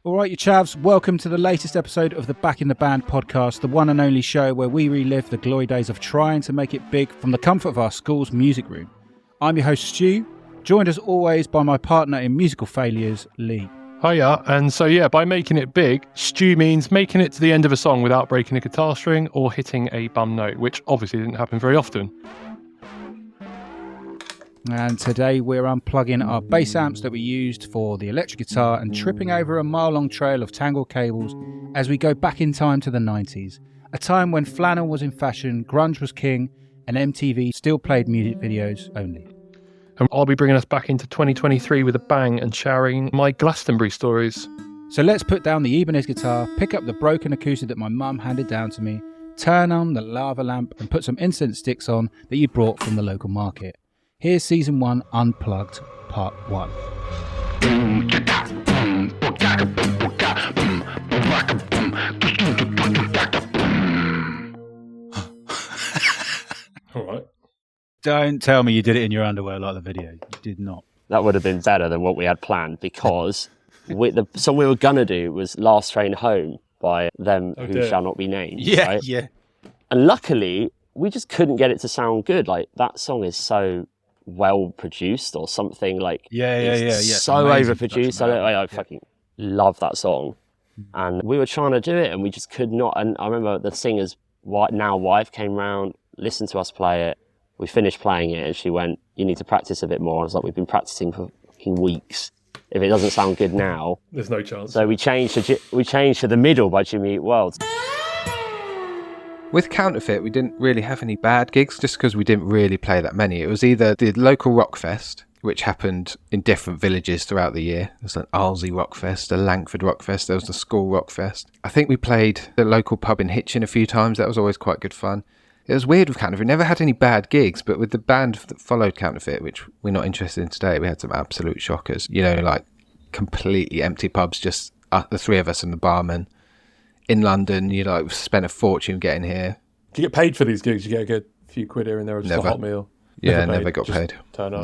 All right, you chavs, welcome to the latest episode of the Back in the Band podcast, the one and only show where we relive the glory days of trying to make it big from the comfort of our school's music room. I'm your host, Stu, joined as always by my partner in musical failures, Lee. Hiya, and so by making it big, Stu means making it to the end of a song without breaking a guitar string or hitting a bum note, which obviously didn't happen very often. And today we're unplugging our bass amps that we used for the electric guitar and tripping over a mile-long trail of tangled cables as we go back in time to the 90s, a time when flannel was in fashion, grunge was king, and MTV still played music videos only. And I'll be bringing us back into 2023 with a bang and sharing my Glastonbury stories. So let's put down the Ibanez guitar, pick up the broken acoustic that my mum handed down to me, turn on the lava lamp and put some incense sticks on that you brought from the local market. Here's Season 1 Unplugged, Part 1. All right. Don't tell me you did it in your underwear like the video. You did not. That would have been better than what we had planned, because the song we were going to do was Last Train Home by them who shall not be named. Yeah, right? yeah. And luckily, we just couldn't get it to sound good. Like, that song is so well produced or something, like Yeah. so overproduced. I fucking love that song, and we were trying to do it and we just could not. And I remember the singer's now wife came round, listened to us play it, we finished playing it and she went, "You need to practice a bit more." I was like, "We've been practicing for fucking weeks. If it doesn't sound good now, There's no chance." So we changed to The Middle by Jimmy Eat World. With Counterfeit, we didn't really have any bad gigs just because we didn't really play that many. It was either the local rock fest, which happened in different villages throughout the year. There's an Arlesey Rock Fest, a Langford Rock Fest, there was the school rock fest. I think we played the local pub in Hitchin a few times. That was always quite good fun. It was weird with Counterfeit. We never had any bad gigs, but with the band that followed Counterfeit, which we're not interested in today, we had some absolute shockers. You know, like completely empty pubs, just the three of us and the barman. In London, spent a fortune getting here. Do you get paid for these gigs? You get a good few quid here and there, or just Never. a hot meal? Never got paid. Turn up.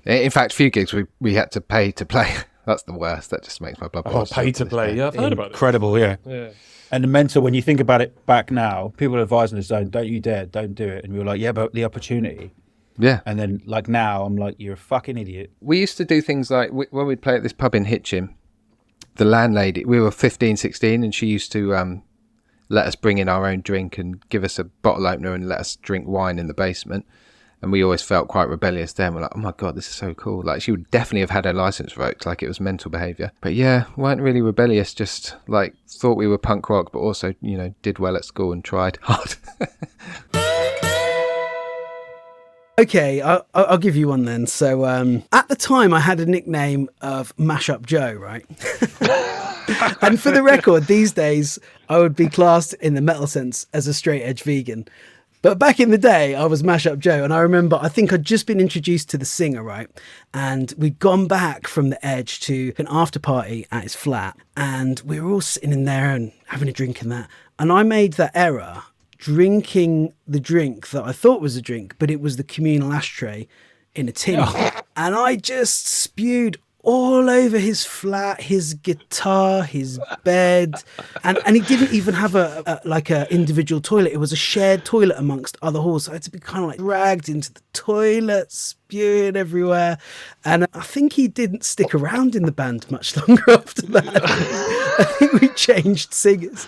No. In fact, a few gigs we had to pay to play. That's the worst. That just makes my blood boil. Pay to play. Yeah, I've heard about it. Incredible, yeah. Yeah. And the mental, when you think about it back now, people are advising us, don't you dare, don't do it. And we were like, yeah, but the opportunity. Yeah. And then like now, I'm like, you're a fucking idiot. We used to do things like, when we'd play at this pub in Hitchin, the landlady, we were 15, 16, and she used to let us bring in our own drink and give us a bottle opener and let us drink wine in the basement. And we always felt quite rebellious then. We're like, oh my God, this is so cool. Like, she would definitely have had her license revoked, like it was mental behaviour. But yeah, weren't really rebellious, just like thought we were punk rock, but also, did well at school and tried hard. Okay, I'll give you one then. So at the time, I had a nickname of Mashup Joe, right? And for the record, these days, I would be classed in the metal sense as a straight edge vegan. But back in the day, I was Mashup Joe. And I remember, I think I'd just been introduced to the singer, right? And we'd gone back from the Edge to an after party at his flat. And we were all sitting in there and having a drink and that. And I made that error, drinking the drink that I thought was a drink, but it was the communal ashtray in a tin. And I just spewed all over his flat, his guitar, his bed, and he didn't even have a individual toilet. It was a shared toilet amongst other halls, so I had to be kind of like dragged into the toilet, spewing everywhere. And I think he didn't stick around in the band much longer after that. I think we changed singers.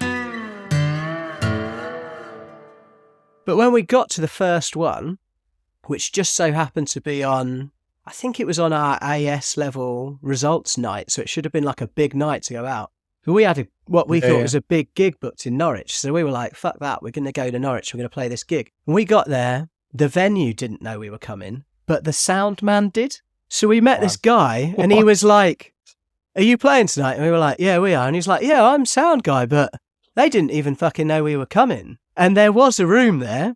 But when we got to the first one, which just so happened to be on, I think it was on our AS level results night, so it should have been like a big night to go out. But we had what we thought was a big gig booked in Norwich, so we were like, fuck that, we're going to go to Norwich, we're going to play this gig. And we got there, the venue didn't know we were coming, but the sound man did. So we met this guy, and he was like, "Are you playing tonight?" And we were like, "Yeah, we are." And he's like, "Yeah, I'm sound guy," but they didn't even fucking know we were coming. And there was a room there.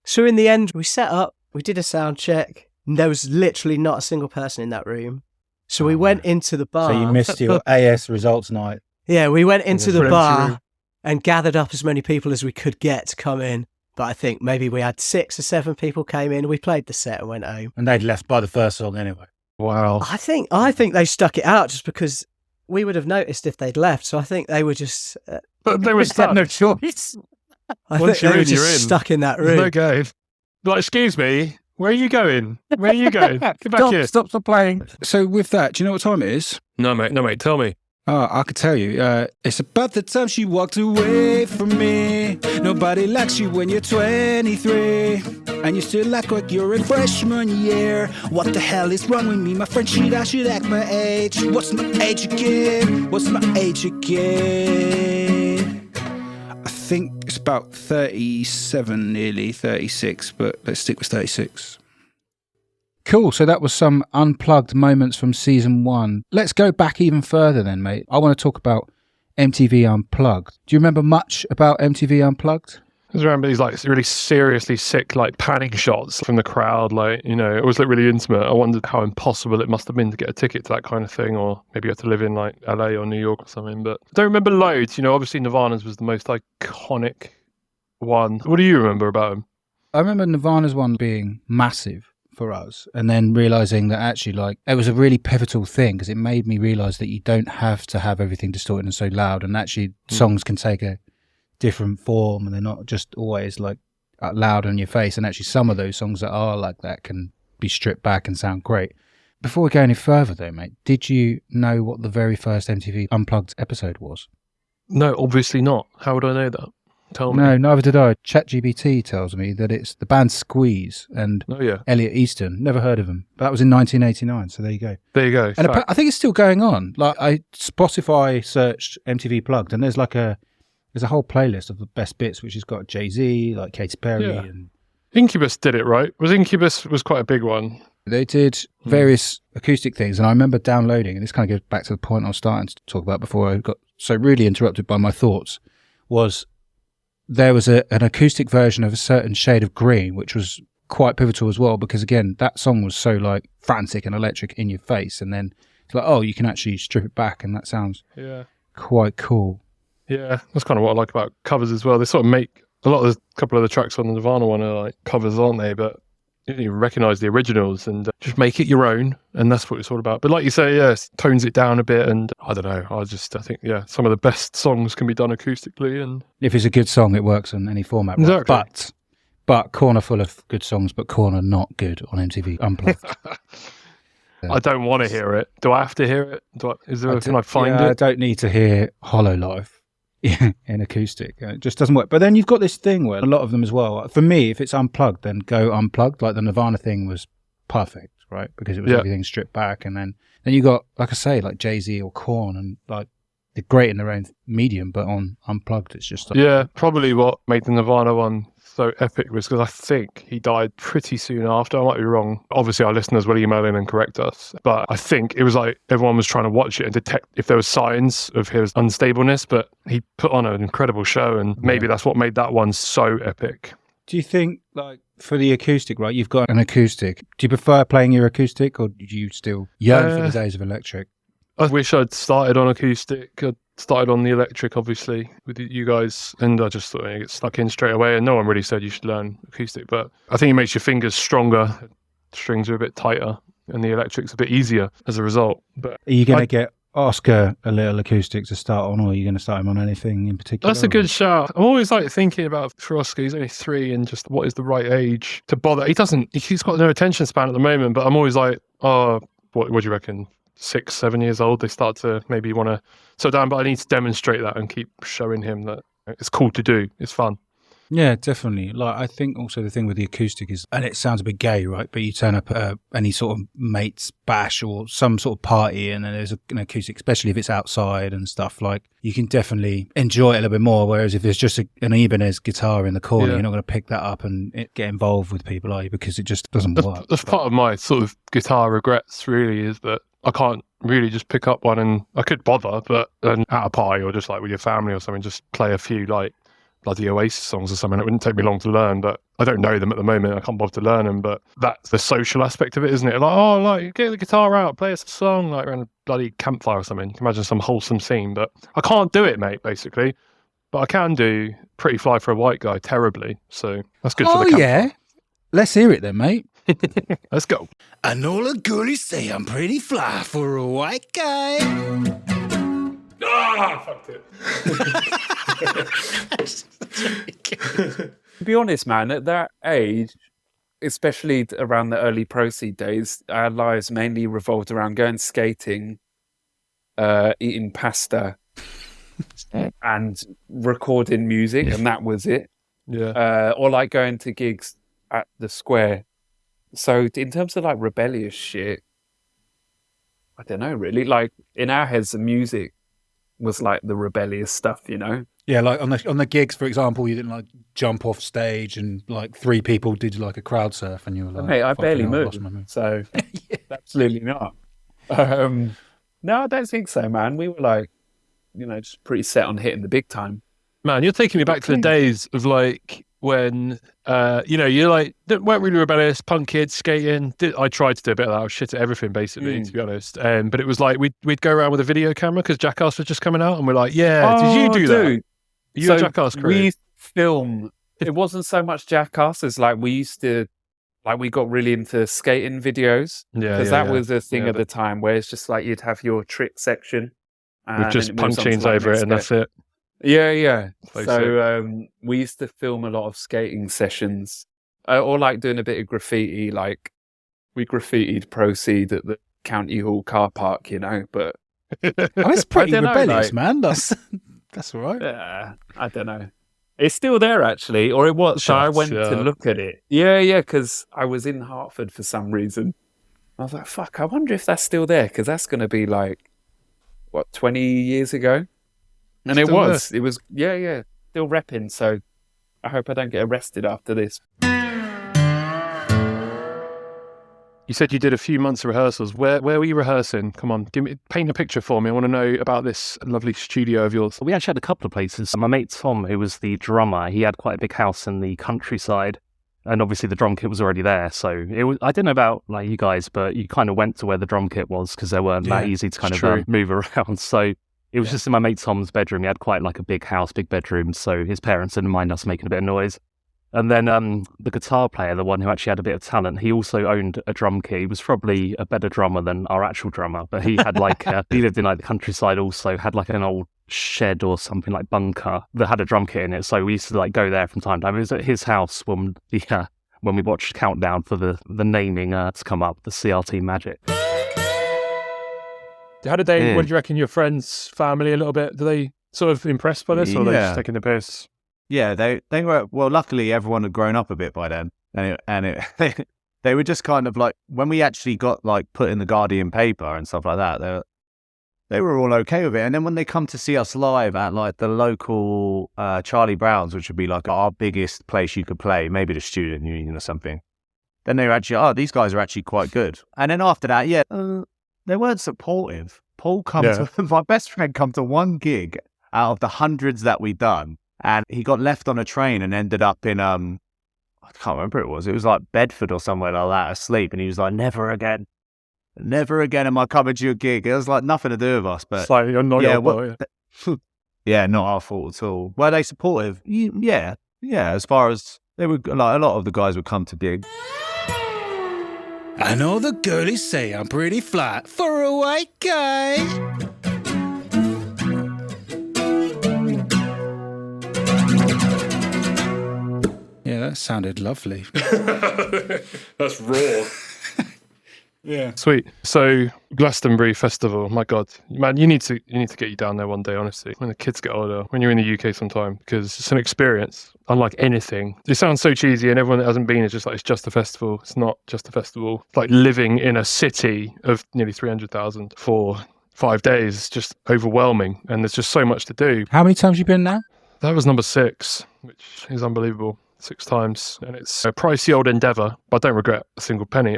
So in the end, we set up, we did a sound check. And there was literally not a single person in that room. So we went into the bar. So you missed your AS results night. Yeah, we went into the bar and gathered up as many people as we could get to come in. But I think maybe we had 6 or 7 people came in. We played the set and went home. And they'd left by the first song anyway. Wow. I think they stuck it out just because we would have noticed if they'd left. So I think they were just. But they were Had stuck. no choice. I Once think they you're were in, you're just in. stuck in that There's room. no go. Like, excuse me, where are you going? Where are you going? Get back here. Stop playing. So with that, do you know what time it is? No, mate, tell me. Oh, I could tell you. It's about the time she walked away from me. Nobody likes you when you're 23. And you still act like you're in freshman year. What the hell is wrong with me? My friend, I should act my age. What's my age again? What's my age again? I think it's about 37, nearly 36, but let's stick with 36. Cool, so that was some unplugged moments from season 1. Let's go back even further then, mate. I want to talk about MTV Unplugged. Do you remember much about MTV Unplugged? I just remember these like really seriously sick like panning shots from the crowd, like, you know, it was like really intimate. I wondered how impossible it must have been to get a ticket to that kind of thing, or maybe you had to live in like LA or New York or something, but I don't remember loads. You know, obviously Nirvana's was the most iconic one. What do you remember about him? I remember Nirvana's one being massive for us, and then realizing that actually like it was a really pivotal thing because it made me realize that you don't have to have everything distorted and so loud, and actually songs can take a different form and they're not just always like loud on your face, and actually some of those songs that are like that can be stripped back and sound great. Before we go any further though, mate, did you know what the very first MTV Unplugged episode was? No, obviously not. How would I know that? Tell me. No, neither did I. ChatGPT tells me that it's the band Squeeze and Oh yeah. Elliot Easton. Never heard of them. That was in 1989, so there you go. There you go. And Fact. I think it's still going on. Like I Spotify searched MTV Plugged, and there's a whole playlist of the best bits, which has got Jay-Z, like Katy Perry, Yeah. and Incubus did it, right? Incubus was quite a big one. they did various acoustic things. And I remember downloading, and this kind of goes back to the point I was starting to talk about before I got so really interrupted by my thoughts, was there was an acoustic version of a certain shade of green, which was quite pivotal as well, because again, that song was so like frantic and electric in your face, and then it's like, oh, you can actually strip it back, and that sounds quite cool. Yeah, that's kind of what I like about covers as well. They sort of make a couple of the tracks on the Nirvana one are like covers, aren't they? But you don't even recognise the originals, and just make it your own, and that's what it's all about. But like you say, yeah, it tones it down a bit, and I don't know. I think some of the best songs can be done acoustically, and If it's a good song, it works on any format. Right? Exactly. But Korn are full of good songs, but Korn are not good on MTV Unplugged. I don't want to hear it. Do I have to hear it? Can I find I it? don't need to hear Hollow Life in acoustic. It just doesn't work. But then you've got this thing where a lot of them as well. For me, if it's unplugged, then go unplugged. Like the Nirvana thing was perfect, right? Because it was everything stripped back, and then you got, like I say, like Jay-Z or Korn, and like they're great in their own medium, but on unplugged, it's just like, Yeah, probably what made the Nirvana one so epic was because I think he died pretty soon after. I might be wrong. Obviously, our listeners will email in and correct us. But I think it was like everyone was trying to watch it and detect if there was signs of his unstableness. But he put on an incredible show, and maybe that's what made that one so epic. Do you think, like, for the acoustic, right, you've got an acoustic. Do you prefer playing your acoustic, or do you still yearn for the days of electric? I wish I'd started on acoustic. I'd started on the electric, obviously, with you guys, and I just thought I'd get stuck in straight away, and no one really said you should learn acoustic, but I think it makes your fingers stronger, strings are a bit tighter, and the electric's a bit easier as a result. But Are you going to get Oscar a little acoustic to start on, or are you going to start him on anything in particular? that's a good shout. I'm always like thinking about for Oscar, he's only 3, and just what is the right age to bother. He's got no attention span at the moment, but I'm always like, oh, what do you reckon? 6, 7 years old, they start to maybe want to slow down, but I need to demonstrate that and keep showing him that it's cool to do. It's fun. Yeah, definitely. Like, I think also the thing with the acoustic is, and it sounds a bit gay, right? But you turn up at any sort of mate's bash or some sort of party, and then there's an acoustic, especially if it's outside and stuff, like, you can definitely enjoy it a little bit more. Whereas if there's just an Ibanez guitar in the corner, you're not going to pick that up and get involved with people, are you? Because it just doesn't work. That's part of my sort of guitar regrets, really, is that I can't really just pick up one, and I could bother, but at a party or just like with your family or something, just play a few like bloody Oasis songs or something. It wouldn't take me long to learn, but I don't know them at the moment. I can't bother to learn them, but that's the social aspect of it, isn't it? Like, oh, like, get the guitar out, play us a song like around a bloody campfire or something. You can imagine some wholesome scene, but I can't do it, mate, basically. But I can do Pretty Fly for a White Guy terribly, so that's good for the campfire. Yeah. Let's hear it then, mate. Let's go. I know the girlies say I'm pretty fly for a white guy. Fucked it. To be honest, man, at that age, especially around the early Proceed days, our lives mainly revolved around going skating, eating pasta, and recording music, and that was it. Yeah. Or like going to gigs at the square. So in terms of like rebellious shit, I don't know really. Like in our heads, the music was like the rebellious stuff, you know? Yeah, like on the gigs, for example, you didn't like jump off stage and like 3 people did like a crowd surf, and you were like, Mate, I "Fucking barely hell, I've moved, lost my mood." so absolutely not. No, I don't think so, man. We were like, you know, just pretty set on hitting the big time. Man, you're taking me back to the days of like when, you know, you're like, weren't really rebellious, punk kids, skating. I tried to do a bit of that. I was shit at everything, basically, to be honest. But it was like, we'd go around with a video camera because Jackass was just coming out, and we're like, yeah, did you do that? Dude. Are you a Jackass crew? We film. It wasn't so much Jackass as like we used to, like we got really into skating videos. Because that was a thing at the time where it's just like you'd have your trick section. With just punk chains over it, and that's it. Yeah. Place So we used to film a lot of skating sessions, or like doing a bit of graffiti. Like we graffitied Proceed at the County Hall car park, you know. But That's pretty I don't know, rebellious, like- man. That's all right. I don't know. It's still there actually, or it was. So I went to look at it. Yeah, because I was in Hartford for some reason. I was like, fuck, I wonder if that's still there, because that's going to be like, what, 20 years ago? And it Still was. It was, yeah, still repping. So I hope I don't get arrested after this. You said you did a few months of rehearsals. Where were you rehearsing? Come on, paint a picture for me. I want to know about this lovely studio of yours. We actually had a couple of places. My mate Tom, who was the drummer, he had quite a big house in the countryside, and obviously the drum kit was already there. So it was, I don't know about like you guys, but you kind of went to where the drum kit was because they weren't that easy to kind of move around. So it was just in my mate Tom's bedroom. He had quite like a big house, big bedroom. So his parents didn't mind us making a bit of noise. And then the guitar player, the one who actually had a bit of talent, he also owned a drum kit. He was probably a better drummer than our actual drummer, but he had like, he lived in like the countryside also, had like an old shed or something like bunker that had a drum kit in it. So we used to like go there from time to time. It was at his house when we watched Countdown for the naming to come up, the CRT Magic. How did they, what did you reckon, your friends, family a little bit? Do they sort of impressed by this, or are they just taking the piss? Yeah, they were. Well, luckily everyone had grown up a bit by then, they were just kind of like, when we actually got like put in the Guardian paper and stuff like that, they were all okay with it. And then when they come to see us live at like the local Charlie Brown's, which would be like our biggest place you could play, maybe the Student Union or something, then they were actually, these guys are actually quite good. And then after that, they weren't supportive. Paul my best friend come to one gig out of the hundreds that we'd done. And he got left on a train and ended up in, I can't remember it was like Bedford or somewhere like that, asleep. And he was like, never again am I coming to your gig. It was like nothing to do with us. But It's like, you're not your boy. yeah, not our fault at all. Were they supportive? Yeah. As far as they were, like a lot of the guys would come to gigs. I know the girlies say I'm pretty fly for a white guy. Yeah, that sounded lovely. That's raw. Yeah. Sweet. So Glastonbury Festival, my God, man, you need to get you down there one day, honestly, when the kids get older, when you're in the UK sometime, because it's an experience unlike anything. It sounds so cheesy, and everyone that hasn't been is just like, it's just a festival. It's not just a festival. It's like living in a city of nearly 300,000 for 5 days. It's just overwhelming, and there's just so much to do. How many times you been now? That was number 6, which is unbelievable. 6 times, and it's a pricey old endeavour, but I don't regret a single penny.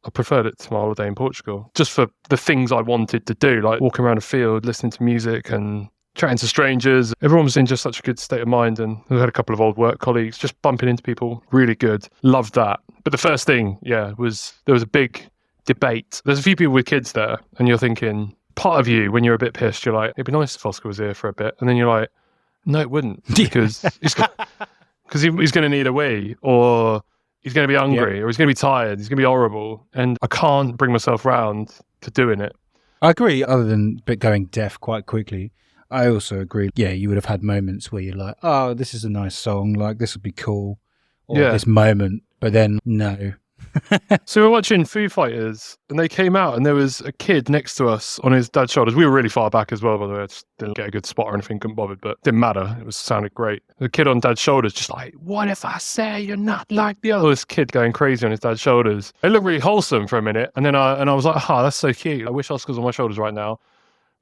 I preferred it to my holiday in Portugal, just for the things I wanted to do, like walking around a field, listening to music and chatting to strangers. Everyone was in just such a good state of mind, and we had a couple of old work colleagues, just bumping into people, really good. Loved that. But the first thing, was there was a big debate. There's a few people with kids there, and you're thinking, part of you, when you're a bit pissed, you're like, it'd be nice if Oscar was here for a bit. And then you're like, no, it wouldn't, because he's going to need a wee, or he's going to be hungry, or he's going to be tired, he's going to be horrible, and I can't bring myself round to doing it. I agree, other than going deaf quite quickly. I also agree. Yeah, you would have had moments where you're like, oh, this is a nice song, like this would be cool, or this moment, but then no. So we were watching Foo Fighters and they came out and there was a kid next to us on his dad's shoulders. We were really far back as well, by the way. I just didn't get a good spot or anything, couldn't bother, but didn't matter. It sounded great. The kid on dad's shoulders just like, what if I say you're not like the other? This kid going crazy on his dad's shoulders. It looked really wholesome for a minute. And then I was like, that's so cute. I wish Oscar's on my shoulders right now.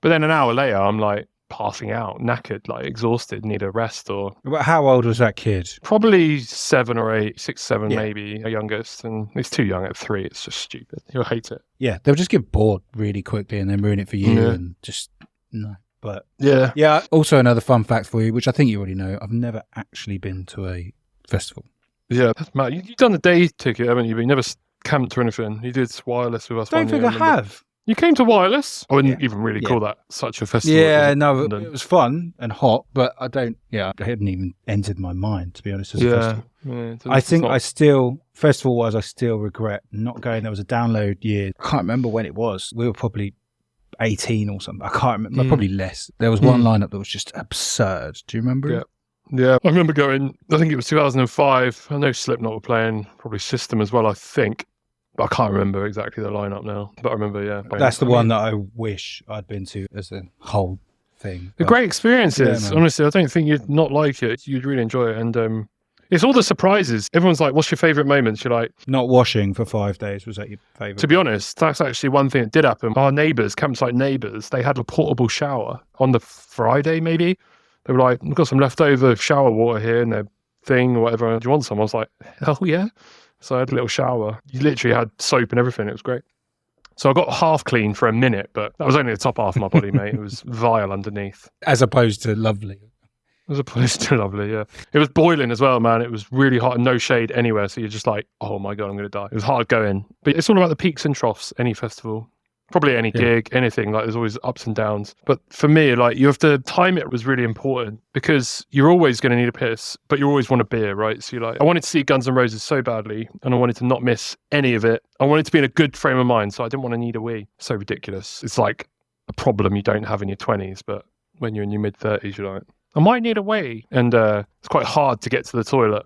But then an hour later, I'm like, passing out, knackered, like exhausted, need a rest. Or But how old was that kid? probably 7 or 8, 6, 7 maybe, a youngest, and he's too young at 3. It's just stupid. You'll hate it. Yeah, they'll just get bored really quickly and then ruin it for you, and just no. But yeah. Also, another fun fact for you, which I think you already know: I've never actually been to a festival. Yeah, that's mad. You've done the day ticket, haven't you? But you never camped or anything. You did wireless with us. Don't think I have. You came to wireless. I wouldn't even really call that such a festival. Yeah, no, it was fun and hot, but I hadn't even entered my mind, to be honest, as a festival. Yeah, I think festival-wise, I still regret not going. There was a download year. I can't remember when it was. We were probably 18 or something. I can't remember. Probably less. There was one lineup that was just absurd. Do you remember it? Yeah, I remember going, I think it was 2005. I know Slipknot were playing, probably System as well, I think. I can't remember exactly the lineup now, but I remember, That's the one that I wish I'd been to as a whole thing. The great experiences, honestly. I don't think you'd not like it. You'd really enjoy it. And it's all the surprises. Everyone's like, what's your favourite moments? You're like... Not washing for 5 days, was that your favourite? To be honest, that's actually one thing that did happen. Our neighbours, campsite neighbours, they had a portable shower on the Friday, maybe. They were like, we've got some leftover shower water here in their thing or whatever. Do you want some? I was like, hell yeah. So I had a little shower. You literally had soap and everything. It was great. So I got half clean for a minute, but that was only the top half of my body, mate. It was vile underneath. As opposed to lovely. As opposed to lovely, yeah. It was boiling as well, man. It was really hot and no shade anywhere. So you're just like, oh my God, I'm going to die. It was hard going. But it's all about the peaks and troughs, any festival. Probably any gig, anything, like there's always ups and downs. But for me, like you have to time it was really important because you're always going to need a piss, but you always want a beer, right? So you're like, I wanted to see Guns N' Roses so badly and I wanted to not miss any of it. I wanted to be in a good frame of mind, so I didn't want to need a wee. So ridiculous. It's like a problem you don't have in your 20s, but when you're in your mid-30s, you're like, I might need a wee. And it's quite hard to get to the toilet.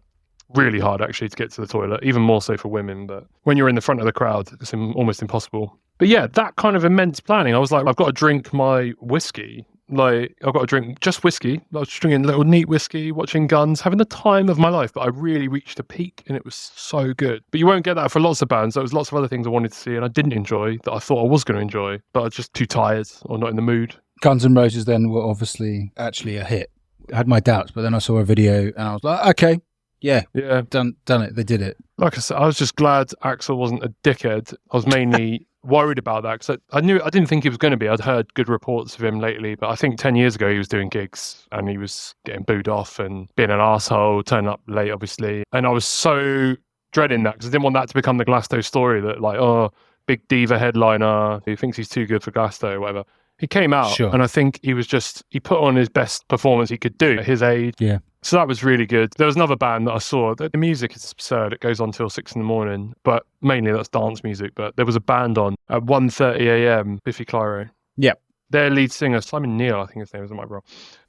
Really hard, actually, to get to the toilet, even more so for women. But when you're in the front of the crowd, it's almost impossible. But yeah, that kind of immense planning. I was like, I've got to drink my whiskey. Like, I've got to drink just whiskey. I was drinking little neat whiskey, watching Guns, having the time of my life. But I really reached a peak and it was so good. But you won't get that for lots of bands. There was lots of other things I wanted to see and I didn't enjoy that I thought I was going to enjoy. But I was just too tired or not in the mood. Guns N' Roses then were obviously actually a hit. I had my doubts, but then I saw a video and I was like, okay. Yeah, done it. They did it. Like I said, I was just glad Axl wasn't a dickhead. I was mainly worried about that because I didn't think he was going to be. I'd heard good reports of him lately, but I think 10 years ago he was doing gigs and he was getting booed off and being an arsehole, turning up late, obviously. And I was so dreading that because I didn't want that to become the Glastonbury story that like, oh, big diva headliner who thinks he's too good for Glastonbury or whatever. He came out and I think he put on his best performance he could do at his age. Yeah. So that was really good. There was another band that I saw. The music is absurd. It goes on till 6 a.m, but mainly that's dance music. But there was a band on at 1:30 a.m, Biffy Clyro. Yep. Their lead singer, Simon Neil, I think his name is, I might be wrong.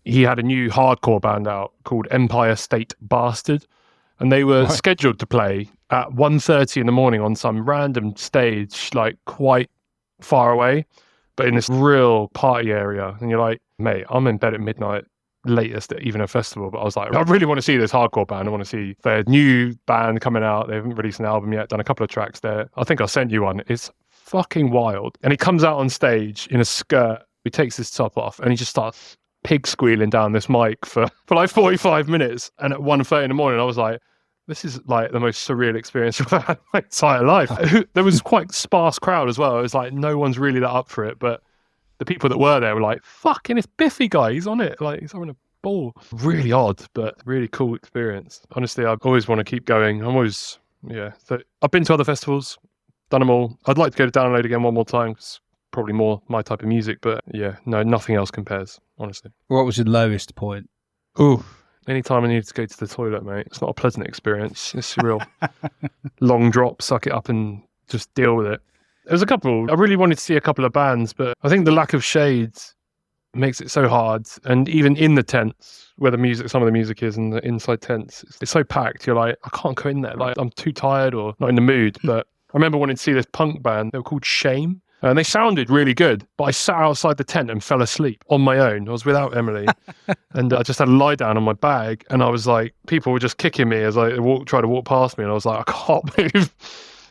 He had a new hardcore band out called Empire State Bastard. And they were scheduled to play at 1:30 in the morning on some random stage, like quite far away, but in this real party area. And you're like, mate, I'm in bed at midnight. Latest at even a festival, but I was like, I really want to see this hardcore band. I want to see their new band coming out. They haven't released an album yet, done a couple of tracks there. I think I sent you one. It's fucking wild. And he comes out on stage in a skirt. He takes his top off and he just starts pig squealing down this mic for like 45 minutes. And at 1:30 in the morning, I was like, this is like the most surreal experience I've had in my entire life. There was quite a sparse crowd as well. It was like, no one's really that up for it, but the people that were there were like, fucking, it's Biffy guy, he's on it. Like, he's having a ball. Really odd, but really cool experience. Honestly, I always want to keep going. So I've been to other festivals, done them all. I'd like to go to Download again one more time. It's probably more my type of music, but yeah, no, nothing else compares, honestly. What was your lowest point? Ooh, anytime I needed to go to the toilet, mate. It's not a pleasant experience. It's real. Long drop, suck it up and just deal with it. There was a couple. I really wanted to see a couple of bands, but I think the lack of shades makes it so hard. And even in the tents where some of the music is, and the inside tents, it's so packed. You're like, I can't go in there. Like, I'm too tired or not in the mood. But I remember wanting to see this punk band. They were called Shame. And they sounded really good, but I sat outside the tent and fell asleep on my own. I was without Emily, and I just had a lie down on my bag. And I was like, people were just kicking me as I tried to walk past me, and I was like, I can't move.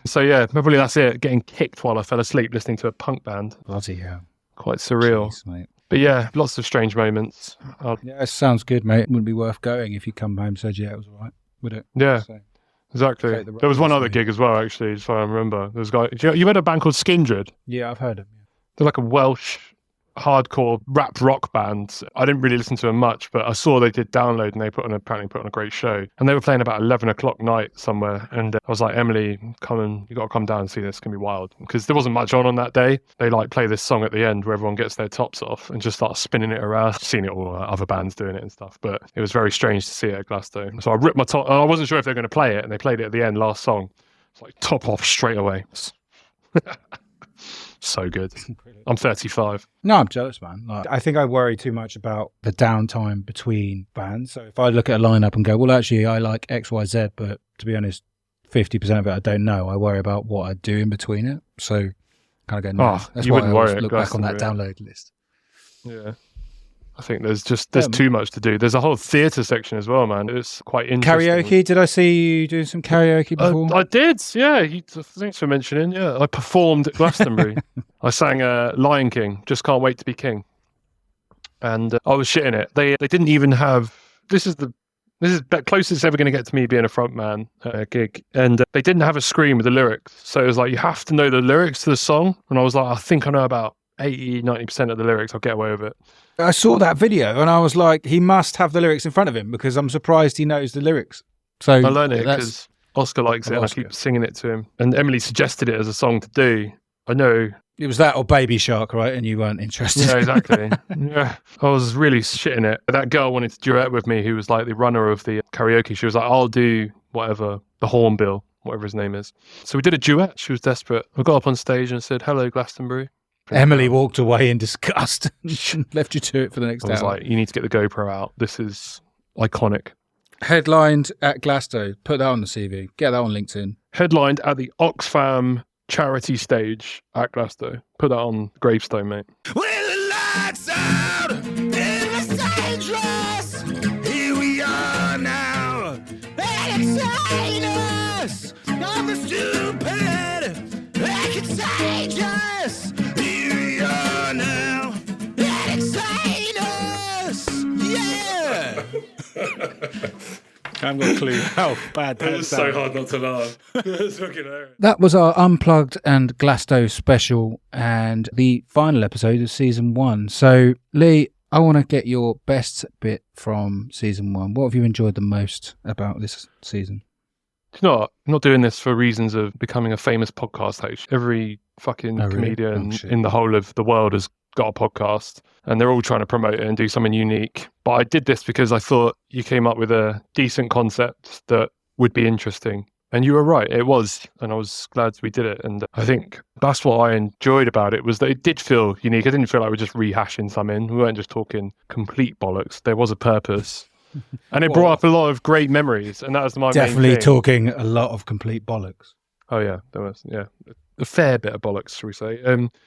So yeah, probably that's it. Getting kicked while I fell asleep listening to a punk band. Bloody hell. Quite surreal. Jeez, mate. But yeah, lots of strange moments. Yeah, it sounds good, mate. It wouldn't be worth going if you come home and said, yeah, it was all right, would it? Yeah. So, exactly. There was one other gig as well, actually, if I remember. There was a guy. You had a band called Skindred? Yeah, I've heard of them. They're like a Welsh hardcore rap rock band. I didn't really listen to them much, but I saw they did Download, and they apparently put on a great show. And they were playing about 11 o'clock night somewhere. And I was like, Emily, you got to come down and see this. It's going to be wild. Because there wasn't much on that day. They like play this song at the end where everyone gets their tops off and just start spinning it around. I've seen it all, other bands doing it and stuff. But it was very strange to see it at Glastonbury. So I ripped my top. I wasn't sure if they were going to play it. And they played it at the end, last song. It's like top off straight away. So good. I'm 35. No, I'm jealous, man. Like, I think I worry too much about the downtime between bands. So if I look at a lineup and go, well, actually, I like X, Y, Z, but to be honest, 50% of it I don't know. I worry about what I do in between it. So kind of go, no. That's why I always look back on that download list. Yeah. I think there's too much to do. There's a whole theatre section as well, man. It's quite interesting. Karaoke? Did I see you doing some karaoke before? I did, yeah. Thanks for mentioning. Yeah, I performed at Glastonbury. I sang Lion King, Just Can't Wait to Be King. And I was shitting it. They didn't even have... This is the closest it's ever going to get to me being a front man at a gig. And they didn't have a screen with the lyrics. So it was like, you have to know the lyrics to the song. And I was like, I think I know about 80-90% of the lyrics. I'll get away with it. I saw that video and I was like, he must have the lyrics in front of him because I'm surprised he knows the lyrics. So I learned it because Oscar likes it and I keep singing it to him. And Emily suggested it as a song to do. I know. It was that or Baby Shark, right? And you weren't interested. Yeah, exactly. Yeah, I was really shitting it. That girl wanted to duet with me who was like the runner of the karaoke. She was like, I'll do whatever, the Hornbill, whatever his name is. So we did a duet. She was desperate. I got up on stage and said, hello, Glastonbury. Emily walked away in disgust and left you to it for the next hour. I was like, you need to get the GoPro out. This is iconic. Headlined at Glasgow. Put that on the CV. Get that on LinkedIn. Headlined at the Oxfam charity stage at Glasgow. Put that on gravestone, mate. When the lights out in the dangerous, here we are now. Entertain us of the stupid, contagious. Here we are now. Entertain us, yeah. I haven't got a clue how bad that is. It's so hard not to laugh. It's fucking hilarious. That was our Unplugged and Glasgow special and the final episode of season 1. So, Lee, I want to get your best bit from season 1. What have you enjoyed the most about this season? I'm not doing this for reasons of becoming a famous podcast host. Every fucking comedian in the whole of the world has got a podcast and they're all trying to promote it and do something unique. But I did this because I thought you came up with a decent concept that would be interesting. And you were right, it was. And I was glad we did it. And I think that's what I enjoyed about it was that it did feel unique. I didn't feel like we're just rehashing something. We weren't just talking complete bollocks. There was a purpose. And it brought up a lot of great memories, and that was my main definitely thing. Talking a lot of complete bollocks. Oh yeah, there was a fair bit of bollocks, shall we say?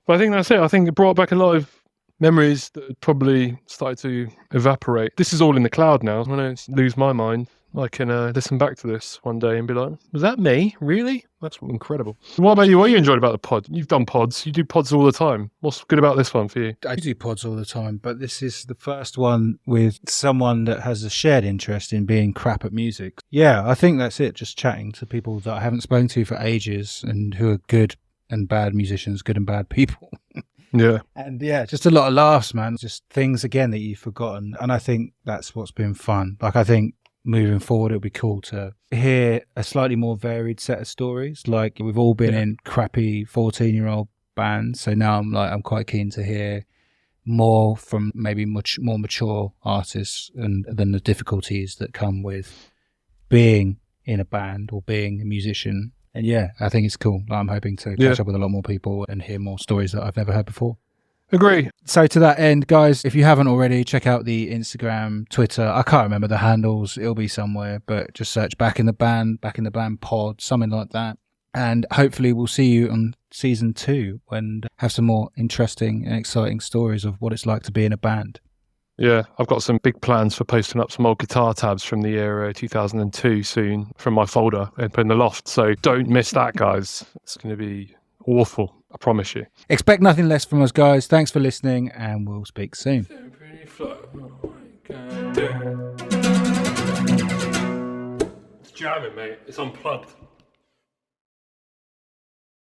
But I think that's it. I think it brought back a lot of memories that had probably started to evaporate. This is all in the cloud now. When I lose my mind, I can listen back to this one day and be like, was that me? Really? That's incredible. What about you? What you enjoyed about the pod? You've done pods. You do pods all the time. What's good about this one for you? I do pods all the time, but this is the first one with someone that has a shared interest in being crap at music. Yeah, I think that's it. Just chatting to people that I haven't spoken to for ages and who are good and bad musicians, good and bad people. Yeah. And yeah, just a lot of laughs, man. Just things, again, that you've forgotten. And I think that's what's been fun. Like, I think moving forward, it'll be cool to hear a slightly more varied set of stories. Like, we've all been in crappy 14-year-old bands. So now I'm quite keen to hear more from maybe much more mature artists and than the difficulties that come with being in a band or being a musician. And yeah, I think it's cool. I'm hoping to catch up with a lot more people and hear more stories that I've never heard before. Agree. So to that end, guys, if you haven't already, check out the Instagram, Twitter. I can't remember the handles. It'll be somewhere, but just search Back in the Band pod, something like that. And hopefully we'll see you on season 2 and have some more interesting and exciting stories of what it's like to be in a band. Yeah, I've got some big plans for posting up some old guitar tabs from the year 2002 soon from my folder up in the loft. So don't miss that, guys. It's going to be awful, I promise you. Expect nothing less from us, guys. Thanks for listening, and we'll speak soon. It's jamming, mate. It's unplugged.